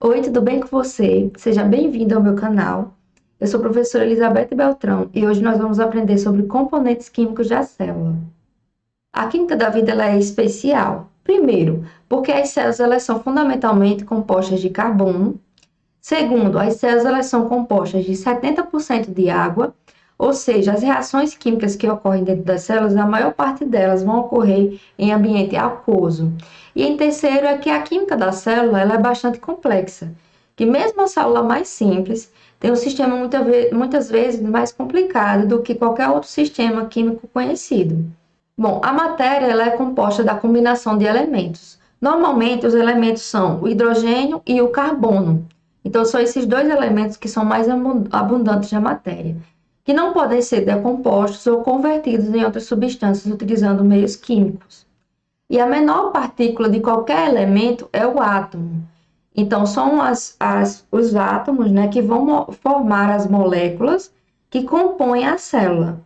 Oi, tudo bem com você? Seja bem-vindo ao meu canal. Eu sou a professora Elizabeth Beltrão e hoje nós vamos aprender sobre componentes químicos da célula. A química da vida ela é especial. Primeiro, porque as células elas são fundamentalmente compostas de carbono. Segundo, as células elas são compostas de 70% de água, ou seja, as reações químicas que ocorrem dentro das células, a maior parte delas vão ocorrer em ambiente aquoso. E em terceiro é que a química da célula ela é bastante complexa, que mesmo a célula mais simples tem um sistema muitas vezes mais complicado do que qualquer outro sistema químico conhecido. Bom, a matéria ela é composta da combinação de elementos. Normalmente, os elementos são o hidrogênio e o carbono. Então, são esses dois elementos que são mais abundantes na matéria, que não podem ser decompostos ou convertidos em outras substâncias utilizando meios químicos. E a menor partícula de qualquer elemento é o átomo. Então, são os átomos, né, que vão formar as moléculas que compõem a célula.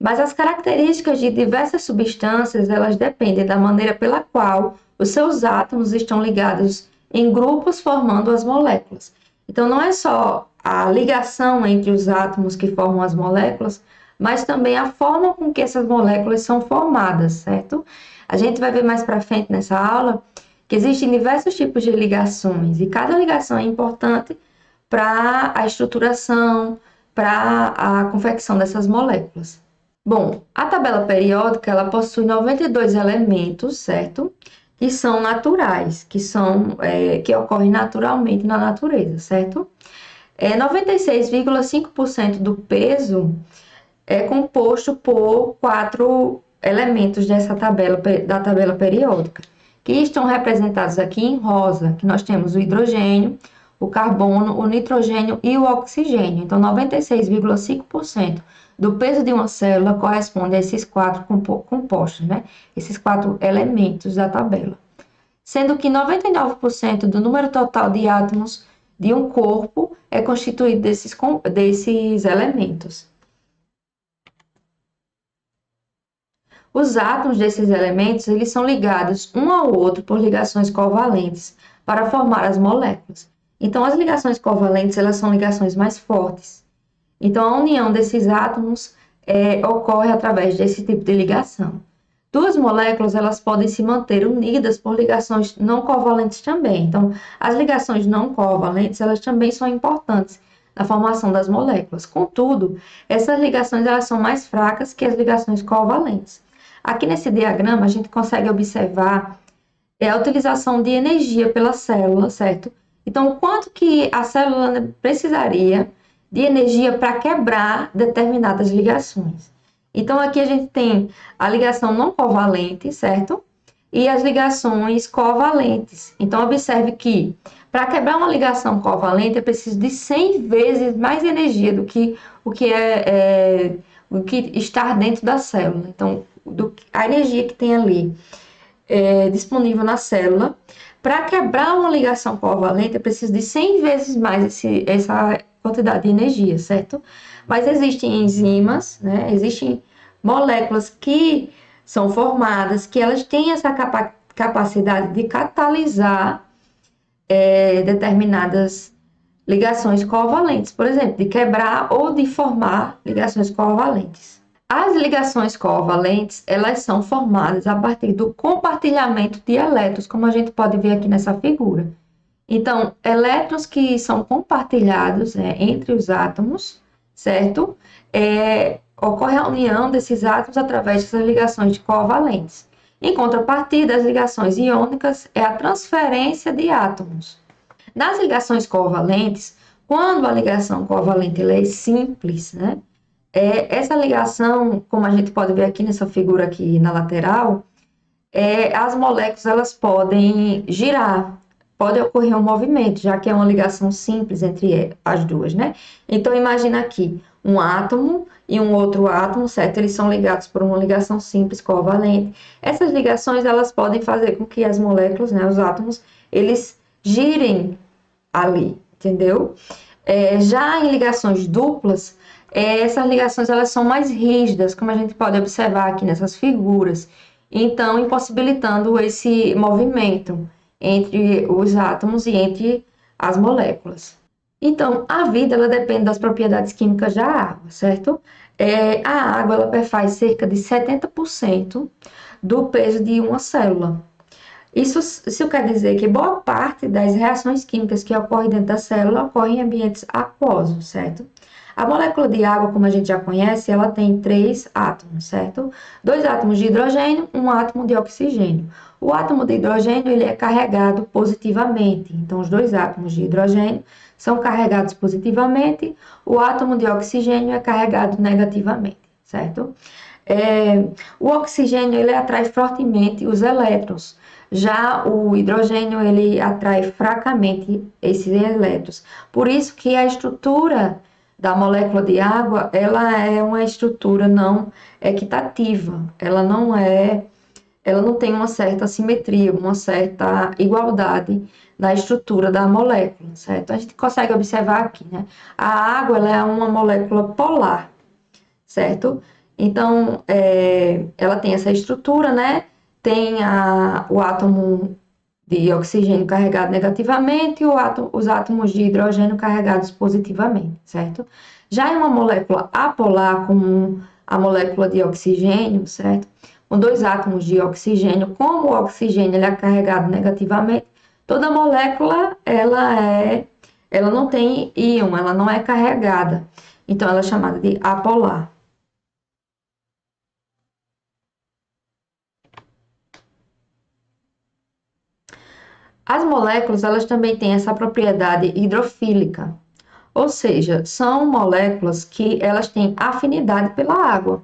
Mas as características de diversas substâncias, elas dependem da maneira pela qual os seus átomos estão ligados em grupos formando as moléculas. Então, não é só a ligação entre os átomos que formam as moléculas, mas também a forma com que essas moléculas são formadas, certo? A gente vai ver mais para frente nessa aula que existem diversos tipos de ligações e cada ligação é importante para a estruturação, para a confecção dessas moléculas. Bom, a tabela periódica ela possui 92 elementos, certo? Que são naturais, que ocorrem naturalmente na natureza, certo? 96,5% do peso é composto por quatro elementos da tabela periódica, que estão representados aqui em rosa, que nós temos o hidrogênio, o carbono, o nitrogênio e o oxigênio. Então, 96,5% do peso de uma célula corresponde a esses quatro compostos, né? Esses quatro elementos da tabela. Sendo que 99% do número total de átomos de um corpo é constituído desses elementos. Os átomos desses elementos eles são ligados um ao outro por ligações covalentes para formar as moléculas. Então, as ligações covalentes elas são ligações mais fortes. Então, a união desses átomos ocorre através desse tipo de ligação. Duas moléculas elas podem se manter unidas por ligações não covalentes também. Então, as ligações não covalentes elas também são importantes na formação das moléculas. Contudo, essas ligações elas são mais fracas que as ligações covalentes. Aqui nesse diagrama, a gente consegue observar a utilização de energia pela célula, certo? Então, o quanto que a célula precisaria de energia para quebrar determinadas ligações. Então, aqui a gente tem a ligação não covalente, certo? E as ligações covalentes. Então, observe que para quebrar uma ligação covalente é preciso de 100 vezes mais energia do que o que está dentro da célula. Então, a energia que tem ali disponível na célula. Para quebrar uma ligação covalente, é preciso de 100 vezes mais essa quantidade de energia, certo? Mas existem enzimas, né? Existem moléculas que são formadas, que elas têm essa capacidade de catalisar determinadas ligações covalentes, por exemplo, de quebrar ou de formar ligações covalentes. As ligações covalentes, elas são formadas a partir do compartilhamento de elétrons, como a gente pode ver aqui nessa figura. Então, elétrons que são compartilhados entre os átomos, certo? Ocorre a união desses átomos através dessas ligações covalentes. Em contrapartida, as ligações iônicas é a transferência de átomos. Nas ligações covalentes, quando a ligação covalente ela é simples, né? Essa ligação, como a gente pode ver aqui nessa figura aqui na lateral, as moléculas elas podem girar, pode ocorrer um movimento, já que é uma ligação simples entre as duas, né? Então, imagina aqui um átomo e um outro átomo, certo? Eles são ligados por uma ligação simples covalente. Essas ligações, elas podem fazer com que as moléculas, né, os átomos, eles girem ali, entendeu? Já em ligações duplas, essas ligações elas são mais rígidas, como a gente pode observar aqui nessas figuras, então impossibilitando esse movimento entre os átomos e entre as moléculas. Então, a vida ela depende das propriedades químicas da água, certo? A água ela perfaz cerca de 70% do peso de uma célula. Isso quer dizer que boa parte das reações químicas que ocorrem dentro da célula ocorrem em ambientes aquosos, certo? A molécula de água, como a gente já conhece, ela tem 3 átomos, certo? 2 átomos de hidrogênio, 1 átomo de oxigênio. O átomo de hidrogênio ele é carregado positivamente, então os 2 átomos de hidrogênio são carregados positivamente, o átomo de oxigênio é carregado negativamente, certo? O oxigênio ele atrai fortemente os elétrons, já o hidrogênio ele atrai fracamente esses elétrons. Por isso que a estrutura da molécula de água ela é uma estrutura não equitativa, ela não tem uma certa simetria, uma certa igualdade na estrutura da molécula, certo? A gente consegue observar aqui, né? A água ela é uma molécula polar, certo? Então, ela tem essa estrutura, né? Tem o átomo de oxigênio carregado negativamente e os átomos de hidrogênio carregados positivamente, certo? Já em uma molécula apolar, como a molécula de oxigênio, certo? Com 2 átomos de oxigênio, como o oxigênio ele é carregado negativamente, toda molécula ela não tem íon, ela não é carregada. Então, ela é chamada de apolar. As moléculas, elas também têm essa propriedade hidrofílica, ou seja, são moléculas que elas têm afinidade pela água.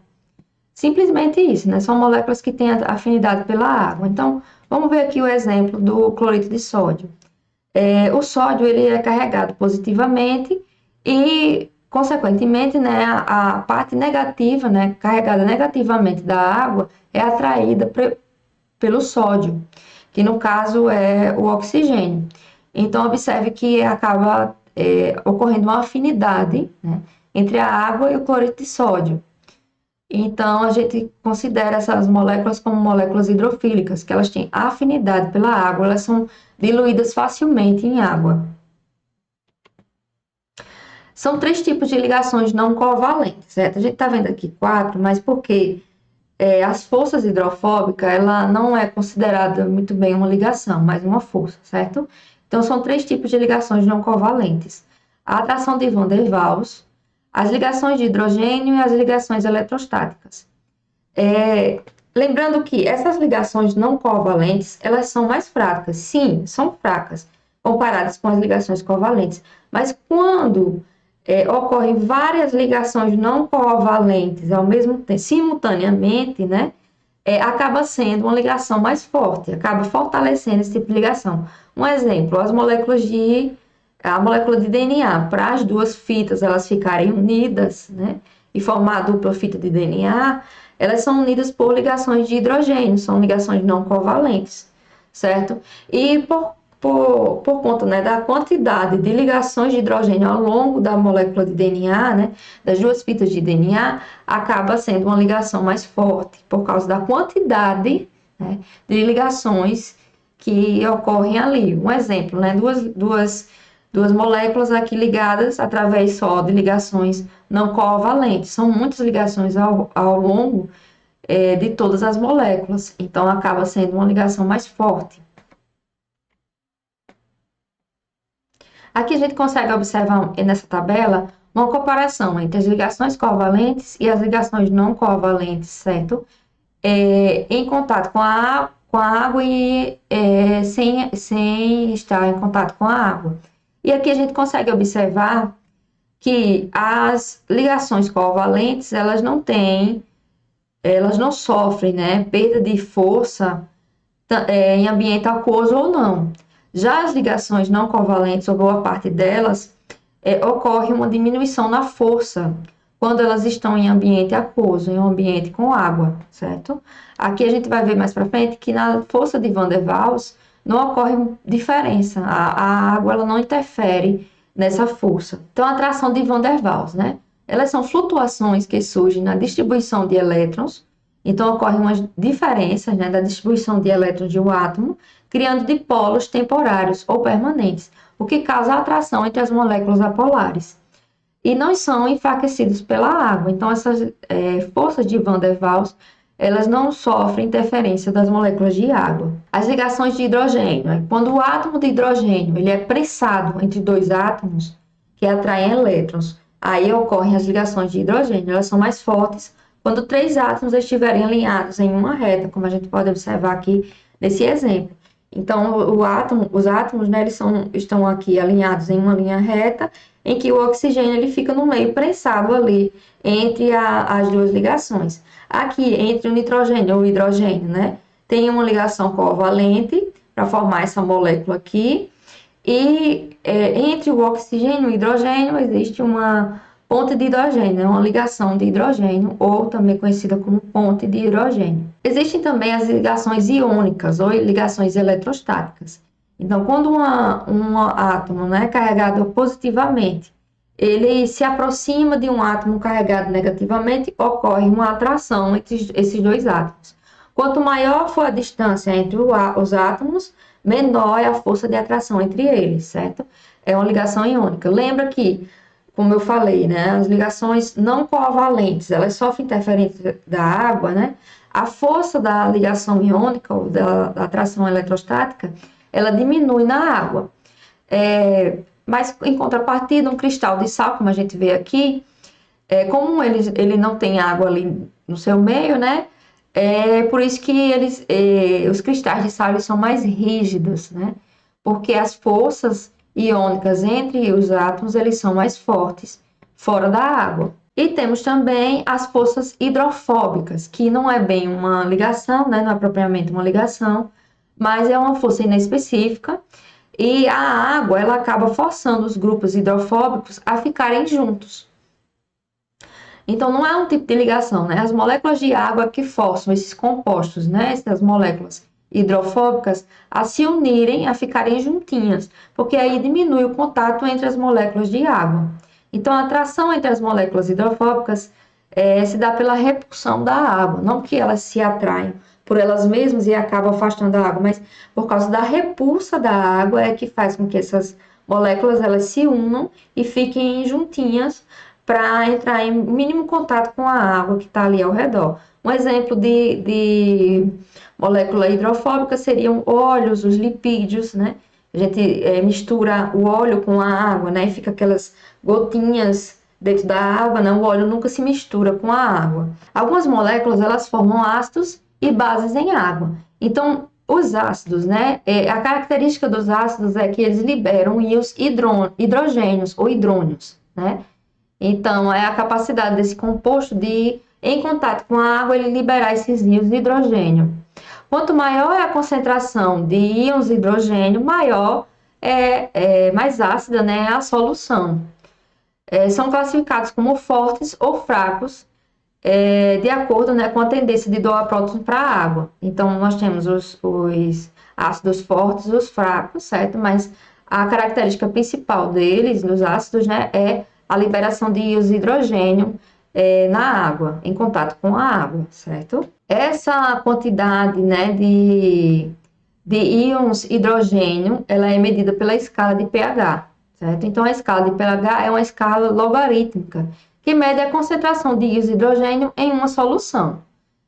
Simplesmente isso, né? São moléculas que têm afinidade pela água. Então, vamos ver aqui o exemplo do cloreto de sódio. O sódio, ele é carregado positivamente e, consequentemente, né, a parte negativa, né, carregada negativamente da água, é atraída pelo sódio, que no caso é o oxigênio. Então, observe que acaba ocorrendo uma afinidade, né, entre a água e o cloreto de sódio. Então, a gente considera essas moléculas como moléculas hidrofílicas, que elas têm afinidade pela água, elas são diluídas facilmente em água. São 3 tipos de ligações não covalentes, certo? A gente está vendo aqui 4, mas porque as forças hidrofóbicas, ela não é considerada muito bem uma ligação, mas uma força, certo? Então, são 3 tipos de ligações não covalentes. A atração de Van der Waals, as ligações de hidrogênio e as ligações eletrostáticas. Lembrando que essas ligações não covalentes, elas são mais fracas. Sim, são fracas, comparadas com as ligações covalentes. Mas quando ocorrem várias ligações não covalentes ao mesmo tempo, simultaneamente, né? Acaba sendo uma ligação mais forte, acaba fortalecendo esse tipo de ligação. Um exemplo, a molécula de DNA, para as 2 fitas elas ficarem unidas, né? E formar a dupla fita de DNA, elas são unidas por ligações de hidrogênio, são ligações não covalentes, certo? E por conta, né, da quantidade de ligações de hidrogênio ao longo da molécula de DNA, né, das 2 fitas de DNA, acaba sendo uma ligação mais forte, por causa da quantidade, né, de ligações que ocorrem ali. Um exemplo, né, duas moléculas aqui ligadas através só de ligações não covalentes. São muitas ligações ao longo de todas as moléculas, então acaba sendo uma ligação mais forte. Aqui a gente consegue observar nessa tabela uma comparação entre as ligações covalentes e as ligações não covalentes, certo? Em contato com a água e sem estar em contato com a água. E aqui a gente consegue observar que as ligações covalentes, elas não sofrem, né, perda de força em ambiente aquoso ou não. Já as ligações não covalentes, ou boa parte delas, ocorre uma diminuição na força quando elas estão em ambiente aquoso, em um ambiente com água, certo? Aqui a gente vai ver mais para frente que na força de Van der Waals não ocorre diferença, a água ela não interfere nessa força. Então, a atração de Van der Waals, né? Elas são flutuações que surgem na distribuição de elétrons, então ocorrem umas diferenças, né, da distribuição de elétrons de um átomo, criando dipolos temporários ou permanentes. o que causa a atração entre as moléculas apolares. E não são enfraquecidos pela água. Então, essas forças de Van der Waals, elas não sofrem interferência das moléculas de água. As ligações de hidrogênio. Quando o átomo de hidrogênio ele é pressado entre dois átomos que atraem elétrons, aí ocorrem as ligações de hidrogênio. Elas são mais fortes quando três átomos estiverem alinhados em uma reta, como a gente pode observar aqui nesse exemplo. Então, os átomos, né, estão aqui alinhados em uma linha reta, em que o oxigênio ele fica no meio pressado ali entre as duas ligações. Aqui, entre o nitrogênio e o hidrogênio, né, tem uma ligação covalente para formar essa molécula aqui, e entre o oxigênio e o hidrogênio existe uma ponte de hidrogênio, uma ligação de hidrogênio, ou também conhecida como ponte de hidrogênio. Existem também as ligações iônicas, ou ligações eletrostáticas. Então, quando um átomo, né, carregado positivamente, ele se aproxima de um átomo carregado negativamente, ocorre uma atração entre esses dois átomos. Quanto maior for a distância entre os átomos, menor é a força de atração entre eles, certo? É uma ligação iônica. Lembra que, como eu falei, né, as ligações não covalentes, elas sofrem interferência da água, né? A força da ligação iônica, ou da atração eletrostática, ela diminui na água. Mas, em contrapartida, um cristal de sal, como a gente vê aqui, como ele não tem água ali no seu meio, né? Por isso que os cristais de sal eles são mais rígidos, né? Porque as forças iônicas entre os átomos eles são mais fortes fora da água. E temos também as forças hidrofóbicas, que não é bem uma ligação, né? Não é propriamente uma ligação, mas é uma força inespecífica. E a água ela acaba forçando os grupos hidrofóbicos a ficarem juntos. Então, não é um tipo de ligação, né? As moléculas de água que forçam esses compostos, né? Essas moléculas hidrofóbicas, a se unirem, a ficarem juntinhas, porque aí diminui o contato entre as moléculas de água. Então, a atração entre as moléculas hidrofóbicas se dá pela repulsão da água, não porque elas se atraem por elas mesmas e acabam afastando a água, mas por causa da repulsa da água é que faz com que essas moléculas elas se unam e fiquem juntinhas para entrar em mínimo contato com a água que está ali ao redor. Um exemplo de molécula hidrofóbica seriam óleos, os lipídios, né? A gente mistura o óleo com a água, né? E fica aquelas gotinhas dentro da água, né? O óleo nunca se mistura com a água. Algumas moléculas, elas formam ácidos e bases em água. Então, os ácidos, né? A característica dos ácidos é que eles liberam íons hidrogênios ou hidrônios, né? Então, é a capacidade desse composto de ir em contato com a água, ele liberar esses íons de hidrogênio. Quanto maior é a concentração de íons de hidrogênio, maior mais ácida, né, a solução. São classificados como fortes ou fracos, de acordo, né, com a tendência de doar prótons para a água. Então, nós temos os ácidos fortes e os fracos, certo? Mas a característica principal deles, dos ácidos, né, é a liberação de íons de hidrogênio na água, em contato com a água, certo? Essa quantidade, né, de íons hidrogênio, ela é medida pela escala de pH, certo? Então, a escala de pH é uma escala logarítmica, que mede a concentração de íons de hidrogênio em uma solução,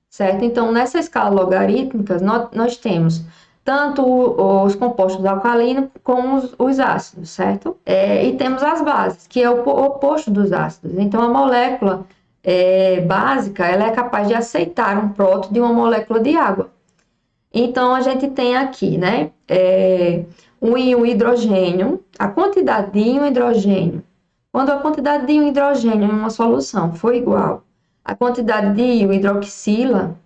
certo? Então, nessa escala logarítmica, nós temos tanto os compostos alcalinos como os ácidos, certo? E temos as bases, que é o oposto dos ácidos. Então, a molécula básica, ela é capaz de aceitar um próton de uma molécula de água. Então, a gente tem aqui, né, um íon hidrogênio, a quantidade de íon hidrogênio. Quando a quantidade de íon hidrogênio em uma solução for igual à quantidade de íon hidroxila,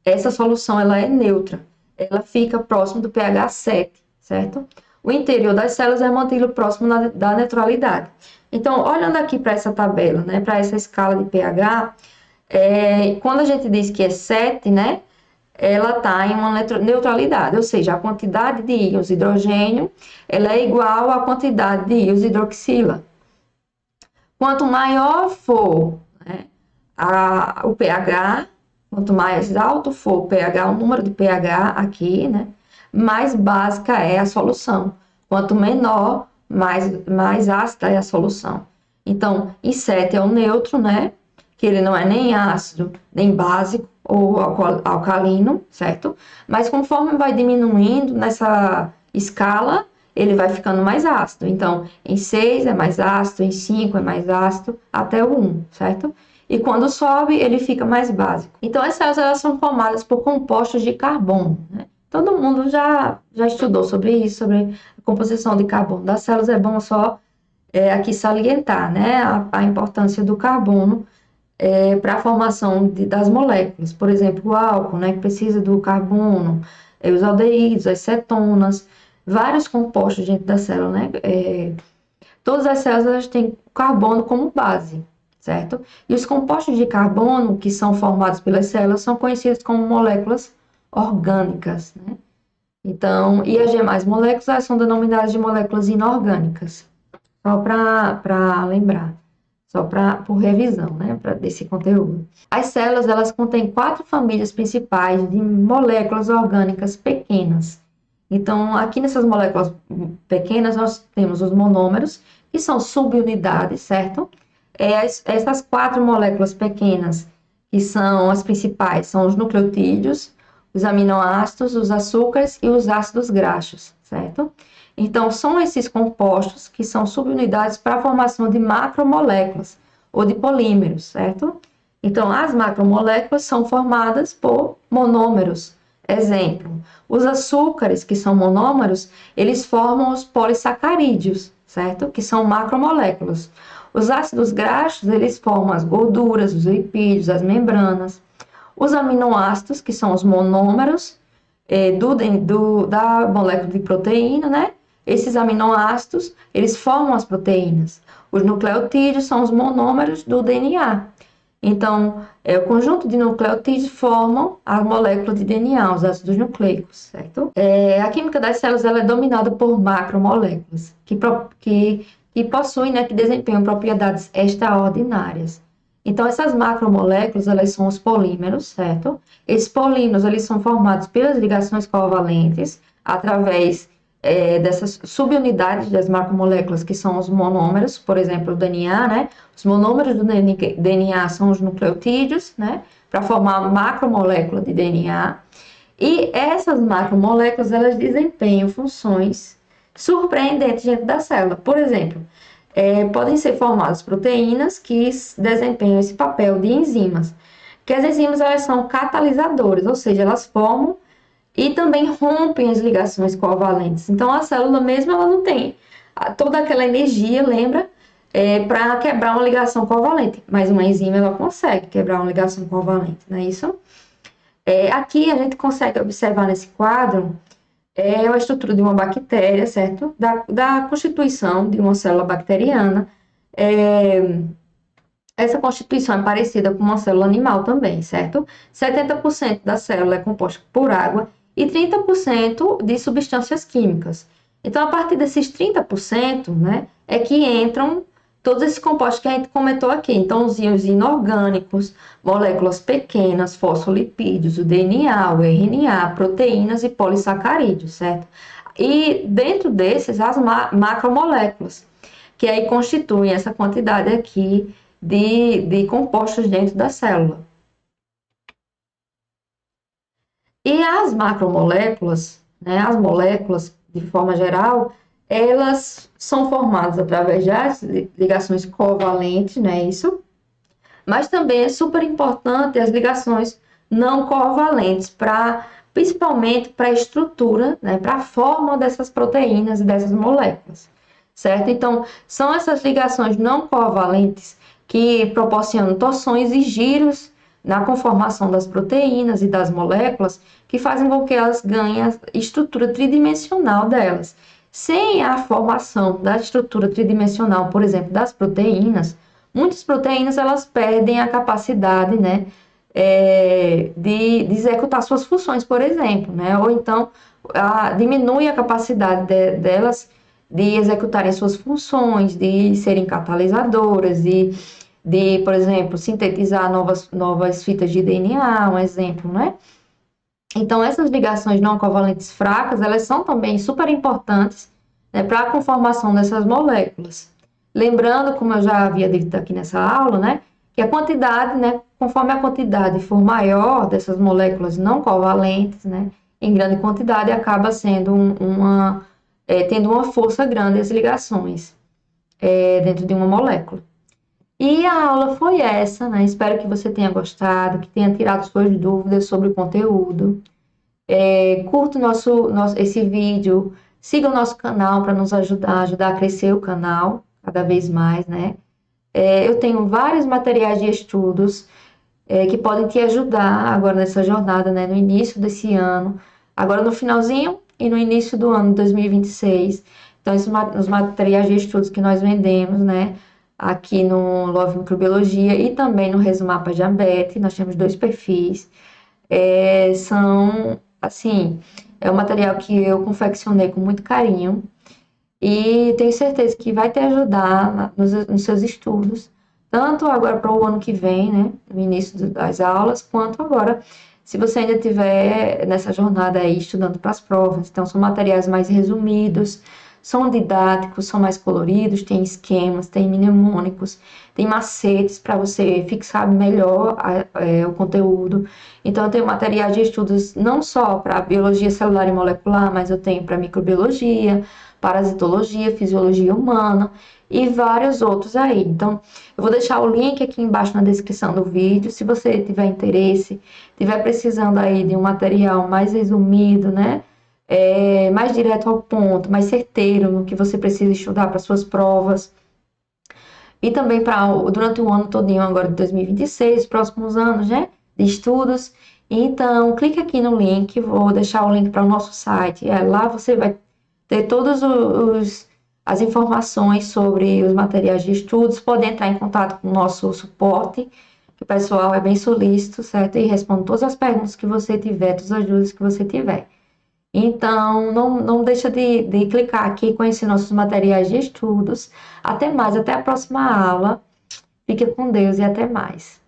essa solução ela é neutra. Ela fica próximo do pH 7, certo? O interior das células é mantido próximo da neutralidade. Então, olhando aqui para essa tabela, né, para essa escala de pH, quando a gente diz que é 7, né, ela está em uma neutralidade, ou seja, a quantidade de íons de hidrogênio ela é igual à quantidade de íons de hidroxila. Quanto maior for, né, o pH, quanto mais alto for o pH, o número de pH aqui, né, mais básica é a solução. Quanto menor mais ácida é a solução. Então, em 7 é o neutro, né? Que ele não é nem ácido, nem básico ou alcalino, certo? Mas conforme vai diminuindo nessa escala, ele vai ficando mais ácido. Então, em 6 é mais ácido, em 5 é mais ácido, até o 1, certo? E quando sobe, ele fica mais básico. Então, as células elas são formadas por compostos de carbono, né? Todo mundo já estudou sobre isso, sobre a composição de carbono das células. É bom só aqui salientar, né, a importância do carbono para a formação das moléculas. Por exemplo, o álcool, né, que precisa do carbono, os aldeídos, as cetonas, vários compostos dentro da célula, né? Todas as células elas têm carbono como base, certo? E os compostos de carbono que são formados pelas células são conhecidos como moléculas orgânicas, né? Então, e as demais moléculas são denominadas de moléculas inorgânicas. Só para lembrar, só por revisão, né, desse conteúdo. As células, elas contêm 4 famílias principais de moléculas orgânicas pequenas. Então, aqui nessas moléculas pequenas, nós temos os monômeros, que são subunidades, certo? Essas 4 moléculas pequenas, que são as principais, são os nucleotídeos, os aminoácidos, os açúcares e os ácidos graxos, certo? Então, são esses compostos que são subunidades para a formação de macromoléculas ou de polímeros, certo? Então, as macromoléculas são formadas por monômeros. Exemplo, os açúcares, que são monômeros, eles formam os polissacarídeos, certo? Que são macromoléculas. Os ácidos graxos, eles formam as gorduras, os lipídios, as membranas. Os aminoácidos, que são os monômeros da molécula de proteína, né? Esses aminoácidos, eles formam as proteínas. Os nucleotídeos são os monômeros do DNA. Então, o conjunto de nucleotídeos formam a molécula de DNA, os ácidos nucleicos, certo? A química das células ela é dominada por macromoléculas, que possuem, né, que desempenham propriedades extraordinárias. Então, essas macromoléculas, elas são os polímeros, certo? Esses polímeros, eles são formados pelas ligações covalentes, através dessas subunidades das macromoléculas, que são os monômeros, por exemplo, o DNA, né? Os monômeros do DNA são os nucleotídeos, né? Para formar a macromolécula de DNA. E essas macromoléculas, elas desempenham funções surpreendentes dentro da célula. Por exemplo, podem ser formadas proteínas que desempenham esse papel de enzimas. Que as enzimas, elas são catalisadoras, ou seja, elas formam e também rompem as ligações covalentes. Então, a célula mesmo, ela não tem toda aquela energia, lembra? Para quebrar uma ligação covalente. Mas uma enzima, ela consegue quebrar uma ligação covalente, não é isso? Aqui, a gente consegue observar nesse quadro a estrutura de uma bactéria, certo? Da constituição de uma célula bacteriana. Essa constituição é parecida com uma célula animal também, certo? 70% da célula é composta por água e 30% de substâncias químicas. Então, a partir desses 30%, né, é que entram todos esses compostos que a gente comentou aqui. Então, os íons inorgânicos, moléculas pequenas, fosfolipídios, o DNA, o RNA, proteínas e polissacarídeos, certo? E dentro desses, as macromoléculas, que aí constituem essa quantidade aqui de compostos dentro da célula. E as macromoléculas, né, as moléculas, de forma geral, elas são formadas através das ligações covalentes, não é isso? Mas também é super importante as ligações não covalentes, principalmente para a estrutura, né, para a forma dessas proteínas e dessas moléculas, certo? Então, são essas ligações não covalentes que proporcionam torções e giros na conformação das proteínas e das moléculas, que fazem com que elas ganhem a estrutura tridimensional delas. Sem a formação da estrutura tridimensional, por exemplo, das proteínas, muitas proteínas elas perdem a capacidade, né, de executar suas funções, por exemplo, né, ou então diminui a capacidade delas de executarem suas funções, de serem catalisadoras, por exemplo, sintetizar novas fitas de DNA, um exemplo, né? Então, essas ligações não covalentes fracas, elas são também super importantes né, para a conformação dessas moléculas. Lembrando, como eu já havia dito aqui nessa aula, né, que a quantidade, né, conforme a quantidade for maior dessas moléculas não covalentes, né, em grande quantidade, acaba sendo tendo uma força grande as ligações dentro de uma molécula. E a aula foi essa, né? Espero que você tenha gostado, que tenha tirado suas dúvidas sobre o conteúdo. Curta esse vídeo, siga o nosso canal para nos ajudar a crescer o canal cada vez mais, né? Eu tenho vários materiais de estudos que podem te ajudar agora nessa jornada, né? No início desse ano, agora no finalzinho e no início do ano de 2026. Então, os materiais de estudos que nós vendemos, né? Aqui no Love Microbiologia e também no Resumapa Diabetes, nós temos 2 perfis. São, assim, é um material que eu confeccionei com muito carinho e tenho certeza que vai te ajudar nos seus estudos, tanto agora para o ano que vem, né, no início das aulas, quanto agora, se você ainda estiver nessa jornada aí estudando para as provas. Então, são materiais mais resumidos, são didáticos, são mais coloridos, tem esquemas, tem mnemônicos, tem macetes para você fixar melhor o conteúdo. Então, eu tenho materiais de estudos não só para biologia celular e molecular, mas eu tenho para microbiologia, parasitologia, fisiologia humana e vários outros aí. Então, eu vou deixar o link aqui embaixo na descrição do vídeo. Se você tiver interesse, tiver precisando aí de um material mais resumido, né? Mais direto ao ponto, mais certeiro no que você precisa estudar para suas provas. E também durante o ano todinho agora de 2026, próximos anos, né? De estudos. Então, clique aqui no link, vou deixar o link para o nosso site. Lá você vai ter todas as informações sobre os materiais de estudos, pode entrar em contato com o nosso suporte, que o pessoal é bem solícito, certo? E responde todas as perguntas que você tiver, todas as dúvidas que você tiver. Então, não deixa de clicar aqui e conhecer nossos materiais de estudos. Até mais, até a próxima aula. Fique com Deus e até mais.